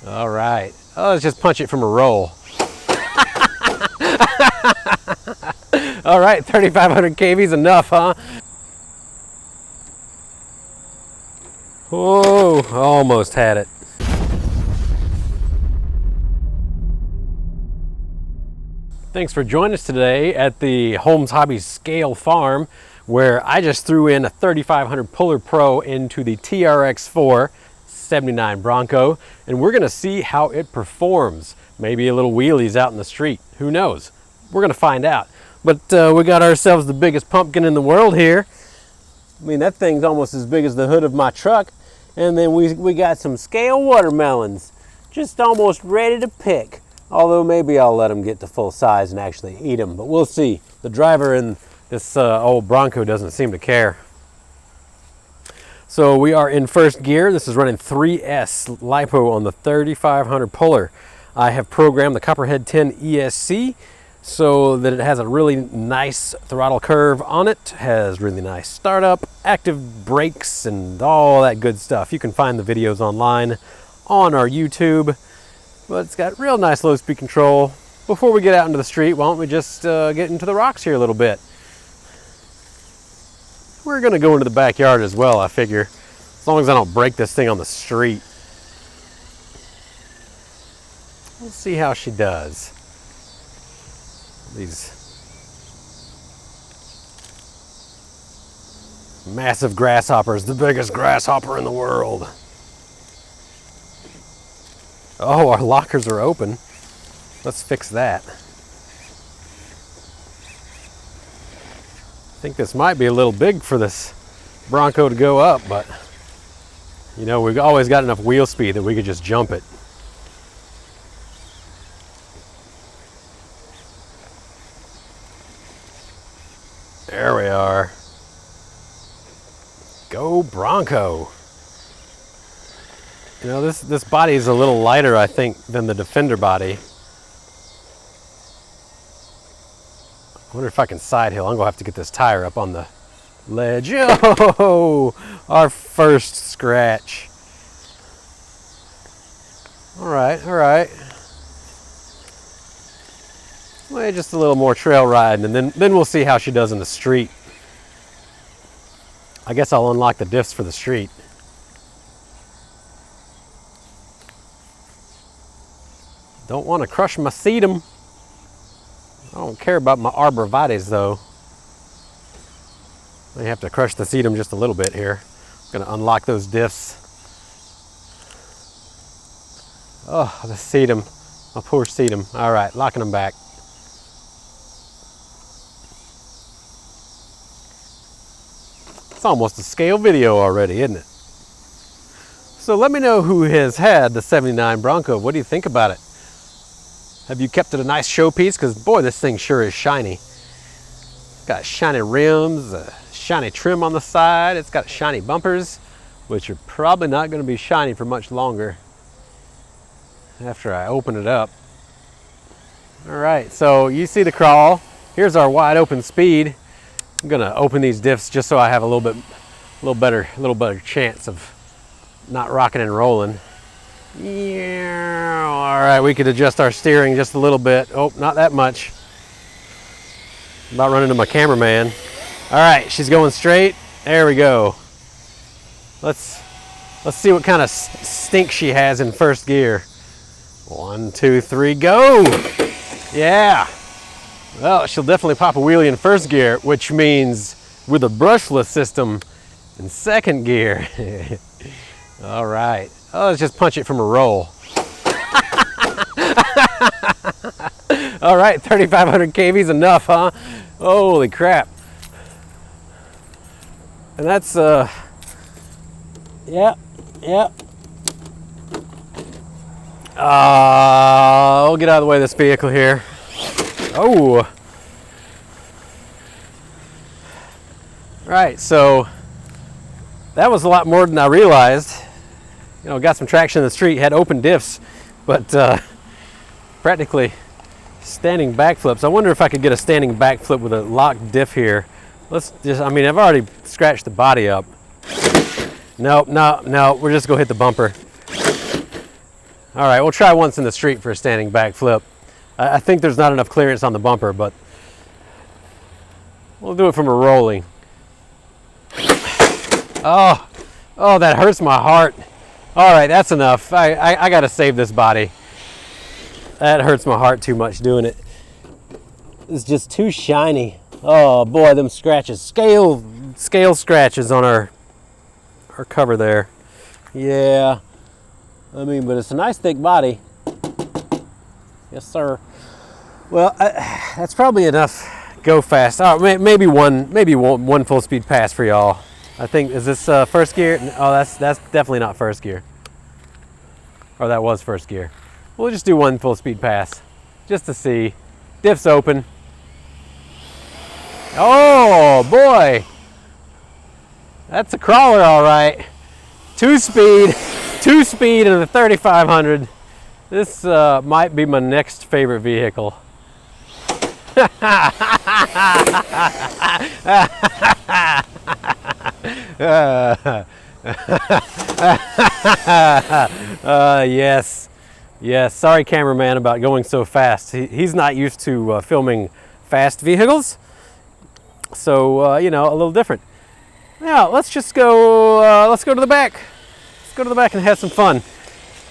All right. Oh, let's just punch it from a roll. All right, 3,500 kV's enough, huh? Whoa, almost had it. Thanks for joining us today at the Holmes Hobbies scale farm, where I just threw in a 3,500 Puller Pro into the TRX4 79 Bronco, and we're gonna see how it performs. Maybe a little wheelies out in the street, who knows? We're gonna find out. But we got ourselves the biggest pumpkin in the world here. I mean, that thing's almost as big as the hood of my truck. And then we got some scale watermelons, just almost ready to pick. Although maybe I'll let them get to full size and actually eat them, but we'll see. The driver in this old Bronco doesn't seem to care. So we are in first gear. This is running 3S LiPo on the 3,500 Puller. I have programmed the Copperhead 10 ESC so that it has a really nice throttle curve on it, has really nice startup, active brakes, and all that good stuff. You can find the videos online on our YouTube, but it's got real nice low speed control. Before we get out into the street, why don't we just get into the rocks here a little bit. We're gonna go into the backyard as well, I figure, as long as I don't break this thing on the street. We'll see how she does. These massive grasshoppers, the biggest grasshopper in the world. Oh, our lockers are open. Let's fix that. I think this might be a little big for this Bronco to go up, but you know, we've always got enough wheel speed that we could just jump it. There we are. Go Bronco. You know, this body is a little lighter, I think, than the Defender body. I wonder if I can side hill. I'm gonna have to get this tire up on the ledge. Oh, our first scratch. All right, all right. Well, just a little more trail riding, and then we'll see how she does in the street. I guess I'll unlock the diffs for the street. Don't want to crush my sedum. I don't care about my arborvitaes though. I have to crush the sedum just a little bit here. I'm gonna unlock those diffs. Oh, the sedum, my poor sedum. All right, locking them back. It's almost a scale video already, isn't it? So let me know who has had the 79 Bronco. What do you think about it? Have you kept it a nice showpiece? Because boy, this thing sure is shiny. It's got shiny rims, a shiny trim on the side. It's got shiny bumpers, which are probably not going to be shiny for much longer after I open it up. All right, so you see the crawl. Here's our wide open speed. I'm gonna open these diffs just so I have a little better chance of not rocking and rolling. Yeah. All right, we could adjust our steering just a little bit. Oh, not that much. About running into my cameraman. All right, she's going straight. There we go. Let's see what kind of stink she has in first gear. 1, 2, 3, go! Yeah. Well, she'll definitely pop a wheelie in first gear, which means with a brushless system in second gear. All right. Oh, let's just punch it from a roll. All right, 3,500 kV's enough, huh? Holy crap. And that's, yeah. I'll get out of the way of this vehicle here. Oh. Right, so that was a lot more than I realized. You know, got some traction in the street, had open diffs, but practically standing backflips. I wonder if I could get a standing backflip with a locked diff here. Let's just, I mean, I've already scratched the body up. No, we're just gonna hit the bumper. All right, we'll try once in the street for a standing backflip. I think there's not enough clearance on the bumper, but we'll do it from a rolling. Oh, that hurts my heart. All right, that's enough. I gotta save this body. That hurts my heart too much doing it. It's just too shiny. Oh boy, them scratches, scale scratches on our cover there. Yeah, I mean, but it's a nice thick body. Yes, sir. Well, that's probably enough. Go fast. Oh, maybe one full speed pass for y'all. I think, is this first gear? Oh, that's definitely not first gear. Or that was first gear. We'll just do one full speed pass, just to see. Diff's open. Oh boy, that's a crawler, all right. Two speed in the 3500. This might be my next favorite vehicle. Yes. Sorry, cameraman, about going so fast. He's not used to filming fast vehicles, so you know, a little different. Now let's just go. Let's go to the back. Let's go to the back and have some fun.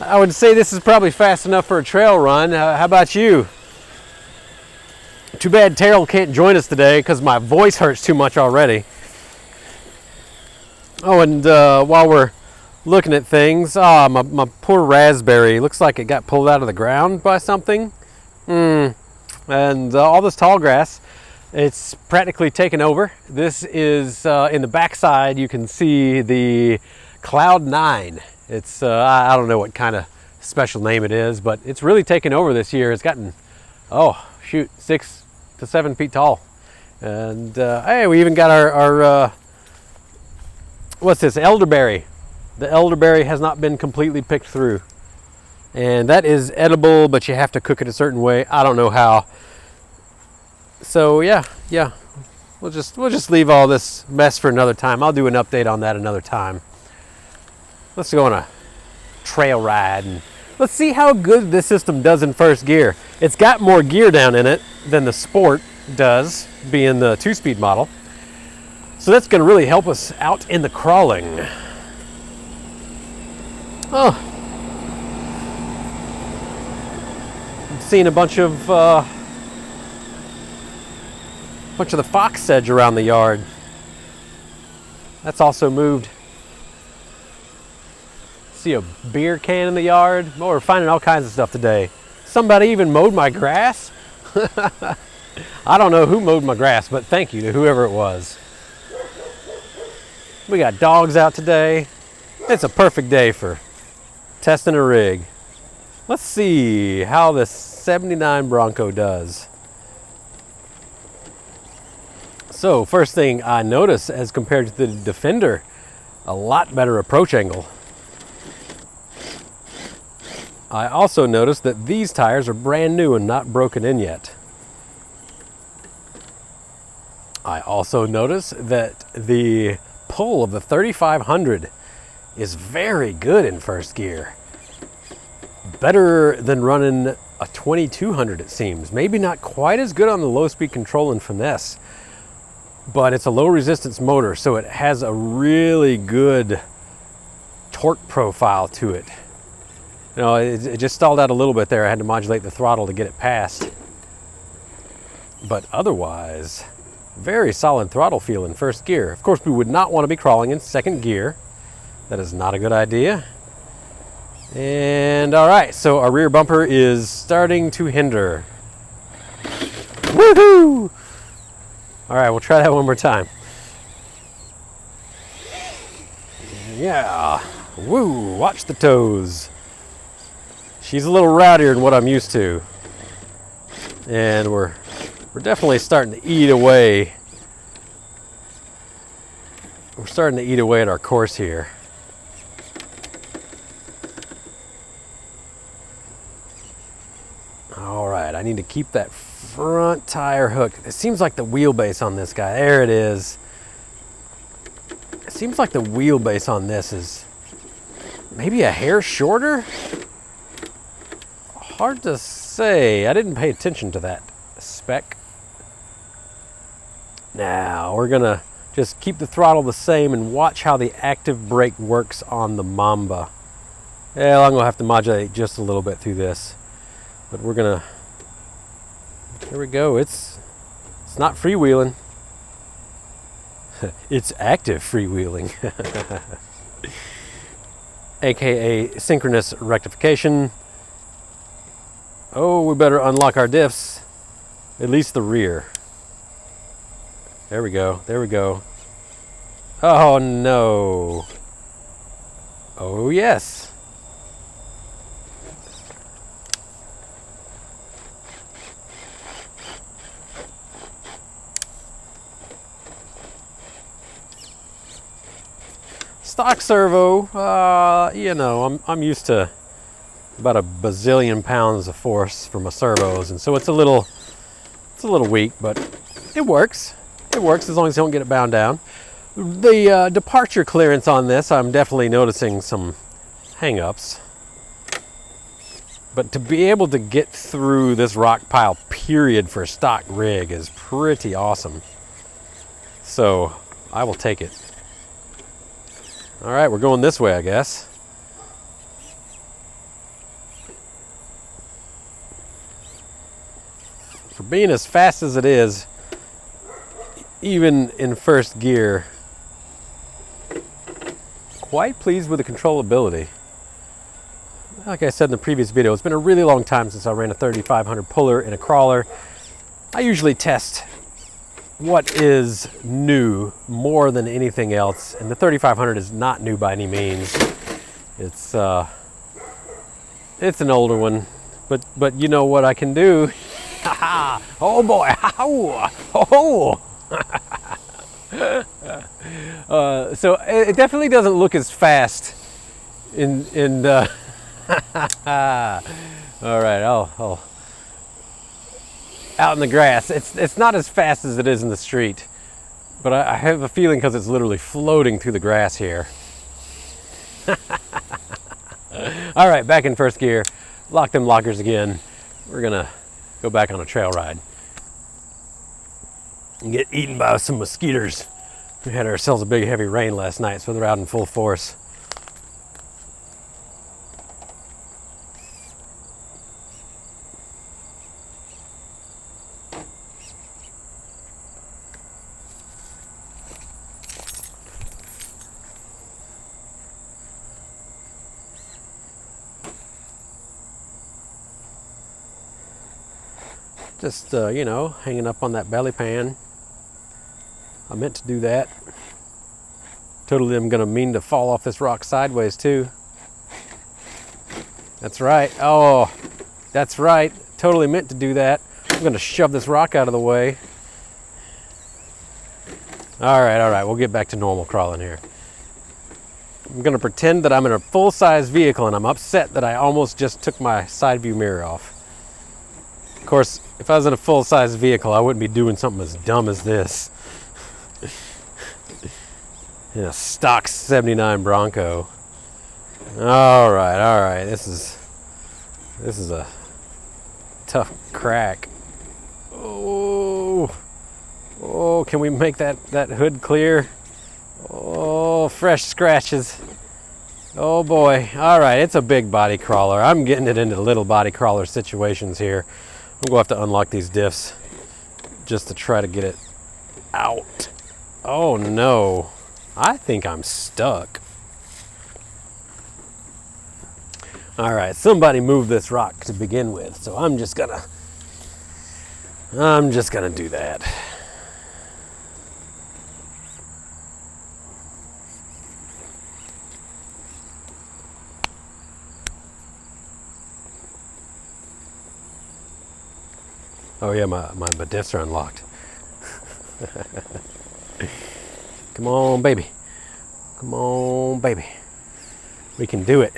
I would say this is probably fast enough for a trail run. How about you? Too bad Terrell can't join us today because my voice hurts too much already. Oh, and while we're looking at things, my poor raspberry looks like it got pulled out of the ground by something. And all this tall grass, it's practically taken over. This is in the backside. You can see the Cloud 9. It's I don't know what kind of special name it is, but it's really taken over this year. It's gotten, oh shoot, 6 to 7 feet tall. And hey, we even got our what's this, elderberry. The elderberry has not been completely picked through, and that is edible, but you have to cook it a certain way. I don't know how. So yeah, we'll just leave all this mess for another time. I'll do an update on that another time. Let's go on a trail ride and let's see how good this system does in first gear. It's got more gear down in it than the Sport does, being the 2-speed model. So that's going to really help us out in the crawling. Oh, I'm seeing a bunch of the fox sedge around the yard. That's also moved. See a beer can in the yard. Oh, we're finding all kinds of stuff today. Somebody even mowed my grass. I don't know who mowed my grass, but thank you to whoever it was. We got dogs out today. It's a perfect day for testing a rig. Let's see how this 79 Bronco does. So first thing I notice, as compared to the Defender, a lot better approach angle. I also noticed that these tires are brand new and not broken in yet. I also notice that the pull of the 3500 is very good in first gear. Better than running a 2200, it seems. Maybe not quite as good on the low speed control and finesse, but it's a low resistance motor, so it has a really good torque profile to it. You know, it just stalled out a little bit there. I had to modulate the throttle to get it past. But otherwise, very solid throttle feel in first gear. Of course, we would not want to be crawling in second gear. That is not a good idea. And all right, so our rear bumper is starting to hinder. Woohoo! All right, we'll try that one more time. Yeah, woo, watch the toes. She's a little rowdier than what I'm used to. And we're definitely starting to eat away. We're starting to eat away at our course here. All right, I need to keep that front tire hook. It seems like the wheelbase on this guy, there it is. It seems like the wheelbase on this is maybe a hair shorter. Hard to say. I didn't pay attention to that spec. Now we're gonna just keep the throttle the same and watch how the active brake works on the Mamba. Well, I'm gonna have to modulate just a little bit through this, but we're gonna, here we go. It's not freewheeling. It's active freewheeling. AKA synchronous rectification. Oh, we better unlock our diffs, at least the rear. There we go, there we go. Oh no. Oh yes. Stock servo, you know, I'm used to about a bazillion pounds of force for my servos, and so it's a little weak, but it works. It works as long as you don't get it bound down. The departure clearance on this, I'm definitely noticing some hang-ups. But to be able to get through this rock pile, period, for a stock rig is pretty awesome. So I will take it. All right, we're going this way, I guess. For being as fast as it is, even in first gear, quite pleased with the controllability. Like I said in the previous video, it's been a really long time since I ran a 3500 puller in a crawler. I usually test what is new more than anything else, and the 3500 is not new by any means. It's an older one, but you know what I can do. Oh boy! Oh! So it definitely doesn't look as fast in all right, I'll out in the grass. It's not as fast as it is in the street, but I have a feeling because it's literally floating through the grass here. All right, back in first gear. Lock them lockers again. We're gonna go back on a trail ride and get eaten by some mosquitoes. We had ourselves a big heavy rain last night, so they're out in full force. Just, you know, hanging up on that belly pan. I meant to do that. Totally am gonna mean to fall off this rock sideways too. That's right. Oh, that's right. Totally meant to do that. I'm gonna shove this rock out of the way. All right, we'll get back to normal crawling here. I'm gonna pretend that I'm in a full-size vehicle and I'm upset that I almost just took my side view mirror off. Of course, if I was in a full-size vehicle, I wouldn't be doing something as dumb as this. In a stock 79 Bronco. All right. This is a tough crack. Oh, can we make that hood clear? Oh, fresh scratches. Oh boy. All right, it's a big body crawler. I'm getting it into little body crawler situations here. I'm gonna have to unlock these diffs just to try to get it out. Oh no, I think I'm stuck. All right, somebody move this rock to begin with, so I'm just gonna do that. Oh yeah, my diffs are unlocked. Come on, baby. Come on, baby. We can do it.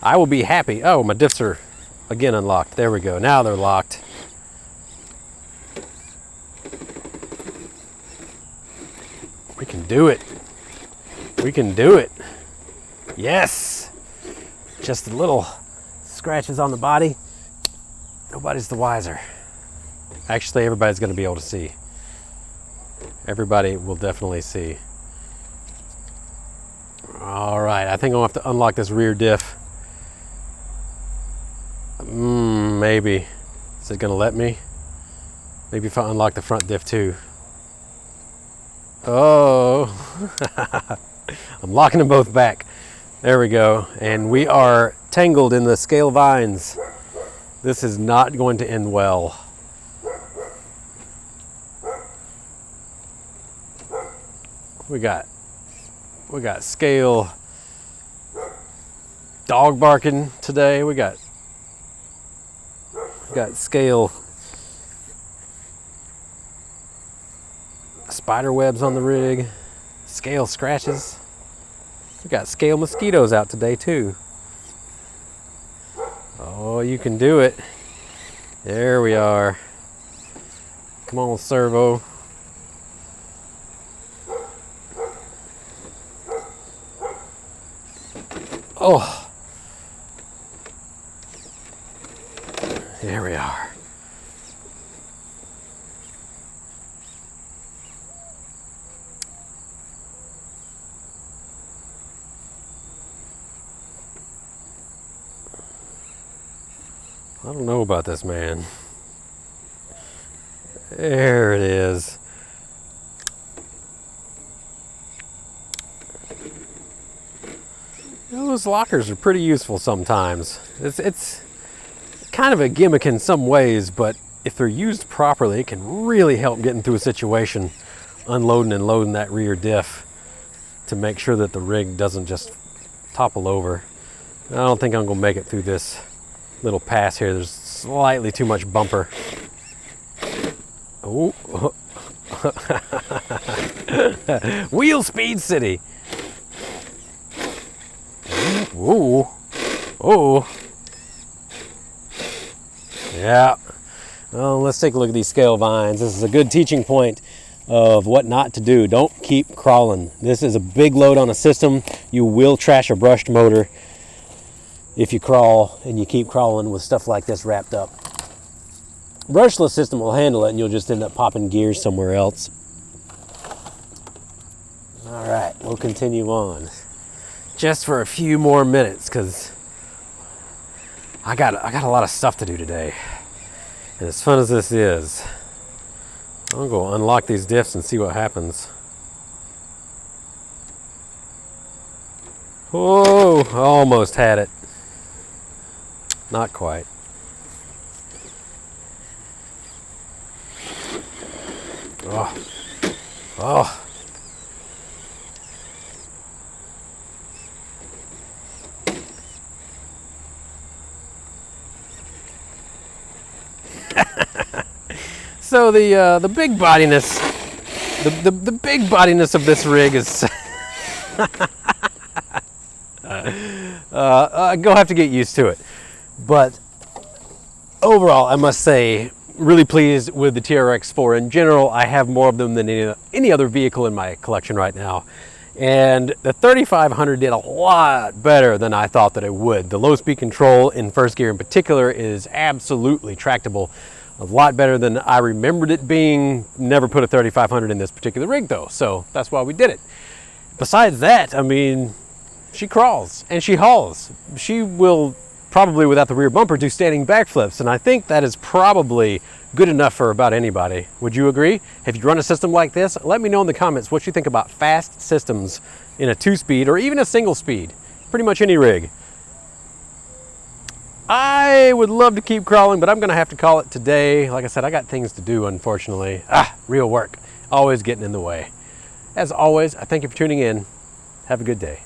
I will be happy. Oh, my diffs are again unlocked. There we go. Now they're locked. We can do it. We can do it. Yes. Just a little scratches on the body. Nobody's the wiser. Actually, everybody's going to be able to see. Everybody will definitely see. All right, I think I'll have to unlock this rear diff. Maybe. Is it going to let me? Maybe if I unlock the front diff too. Oh, I'm locking them both back. There we go. And we are tangled in the scale vines. This is not going to end well. We got scale dog barking today. We got scale spider webs on the rig, scale scratches. We got scale mosquitoes out today too. Oh, you can do it. There we are. Come on, servo. Oh, there we are. I don't know about this, man. There it is. Those lockers are pretty useful sometimes. It's kind of a gimmick in some ways, but if they're used properly, it can really help getting through a situation, unloading and loading that rear diff to make sure that the rig doesn't just topple over. I don't think I'm gonna make it through this little pass here. There's slightly too much bumper. Oh. Wheel speed city. Ooh. Oh. Yeah. Well, let's take a look at these scale vines. This is a good teaching point of what not to do. Don't keep crawling. This is a big load on a system. You will trash a brushed motor if you crawl and you keep crawling with stuff like this wrapped up. Brushless system will handle it and you'll just end up popping gears somewhere else. All right, we'll continue on. Just for a few more minutes because I got a lot of stuff to do today. And as fun as this is, I'll go unlock these diffs and see what happens. Whoa, almost had it. Not quite. Oh. Oh. So the big bodiness, the big bodiness of this rig is go have to get used to it. But overall, I must say, really pleased with the TRX4 in general. I have more of them than any other vehicle in my collection right now. And the 3500 did a lot better than I thought that it would. The low speed control in first gear in particular is absolutely tractable. A lot better than I remembered it being. Never put a 3500 in this particular rig though, so that's why we did it. Besides that, I mean, she crawls and she hauls. She will probably, without the rear bumper, do standing backflips, and I think that is probably good enough for about anybody. Would you agree? If you run a system like this, let me know in the comments what you think about fast systems in a 2-speed or even a single speed, pretty much any rig. I would love to keep crawling, but I'm gonna have to call it today. Like I said, I got things to do, unfortunately. Real work, always getting in the way. As always, I thank you for tuning in. Have a good day.